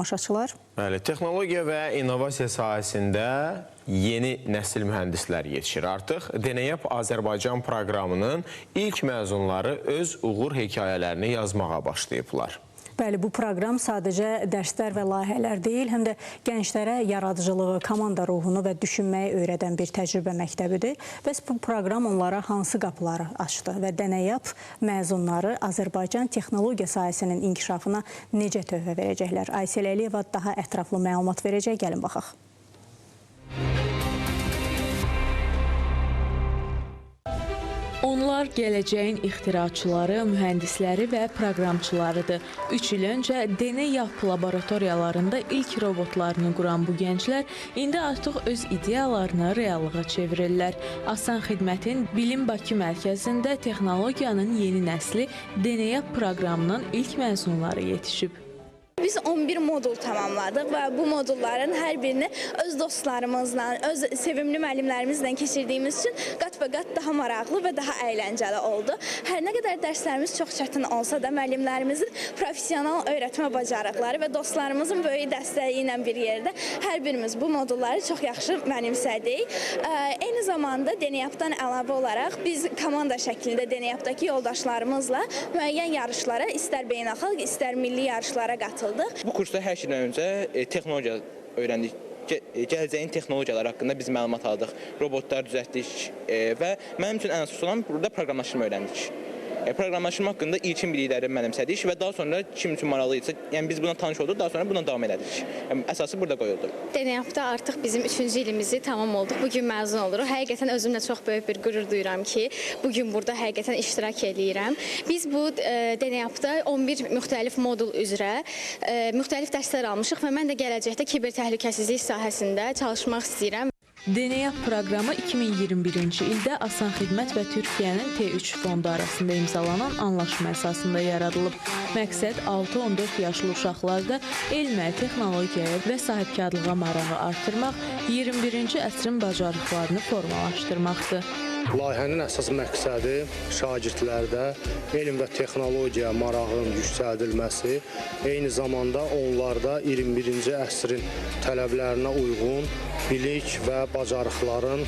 Tamaşaçılar. Bəli, texnologiya və innovasiya sahəsində yeni nəsil mühəndislər yetişir. Artıq Deneyap Azərbaycan proqramının ilk məzunları öz uğur hekayələrini yazmağa başlayıblar. Bəli, bu proqram sadəcə dərslər və layihələr deyil, həm də gənclərə yaradıcılığı, komanda ruhunu və düşünməyi öyrədən bir təcrübə məktəbidir. Bəs bu proqram onlara hansı qapıları açdı və Deneyap məzunları Azərbaycan texnologiya sahəsinin inkişafına necə töhfə verəcəklər? Aysel Əliyeva daha ətraflı məlumat verəcək, gəlin baxaq. Onlar gələcəyin ixtiraçıları, mühəndisləri və proqramçılarıdır. 3 il öncə Deneyap laboratoriyalarında ilk robotlarını quran bu gənclər indi artıq öz ideyalarını reallığa çevirirlər. Asan Xidmətin Bilim Bakı mərkəzində texnologiyanın yeni nəsli Deneyap proqramının ilk məzunları yetişib. Biz 11 modul tamamladıq və bu modulların hər birini öz dostlarımızla, öz sevimli müəllimlərimizlə keçirdiyimiz üçün qat-bə-qat daha maraqlı və daha əyləncəli oldu. Hər nə qədər dərslərimiz çox çətin olsa da müəllimlərimizin professional öyrətmə bacarıqları və dostlarımızın böyük dəstəyi ilə bir yerdə hər birimiz bu modulları çox yaxşı mənimsədik. Eyni zamanda Deneyapdan əlavə olaraq biz komanda şəklində Deneyapdakı yoldaşlarımızla müəyyən yarışlara, istər beynəlxalq, istər milli yarışlara qatıldık. Bu kursda hər şeydən öncə texnologiya öyrəndik. Gələcəyin texnologiyaları haqqında biz məlumat aldıq, robotlar düzəltdik və mənim üçün ən əsas olan burada proqramlaşdırma öyrəndik. Proqramlaşdırma haqqında ilkin bilikləri mənimsədik və daha sonra kim üçün maraqlıysa, yəni biz buna tanış olduq, daha sonra buna davam elədik. Əsası burada qoyuldu. Deneyapda artıq bizim 3-cü ilimizi tamam olduq. Bugün məzun oluruq. Həqiqətən özümlə çox böyük bir qürur duyuram ki, bugün burada həqiqətən iştirak edirəm. Biz bu Deneyapda 11 müxtəlif modul üzrə müxtəlif dərslər almışıq və mən də gələcəkdə kiber təhlükəsizlik sahəsində çalışmaq istəyirəm. Deneyap proqramı 2021-ci ildə Asan Xidmət və Türkiyənin T3 fondu arasında imzalanan anlaşma əsasında yaradılıb. Məqsəd 6-14 yaşlı uşaqlarda elmə, texnologiyaya və sahibkarlığa marağı artırmaq, 21-ci əsrin bacarıqlarını formalaşdırmaqdır. Layihənin əsas məqsədi şagirdlərdə elm və texnologiya marağının yüksəldilməsi, eyni zamanda onlarda 21-ci əsrin tələblərinə uyğun bilik və bacarıqların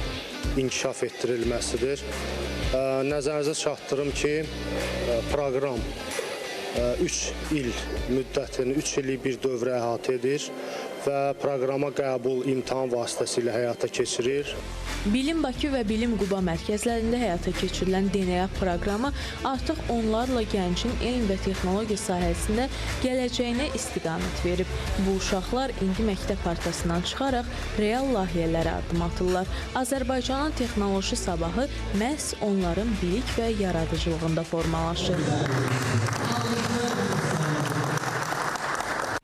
inkişaf etdirilməsidir. Nəzərinizə çatdırım ki, proqram 3 il müddətini, 3 illik bir dövrə əhatə edir və proqrama qəbul imtahan vasitəsilə həyata keçirir. Bilim Bakı və Bilim Quba mərkəzlərində həyata keçirilən Deneyap proqramı artıq onlarla gəncin elm və texnologiya sahəsində gələcəyinə istiqamət verib. Bu uşaqlar indi məktəb partasından çıxaraq real layihələrə addım atırlar. Azərbaycanın texnoloji sabahı məhz onların bilik və yaradıcılığında formalaşır.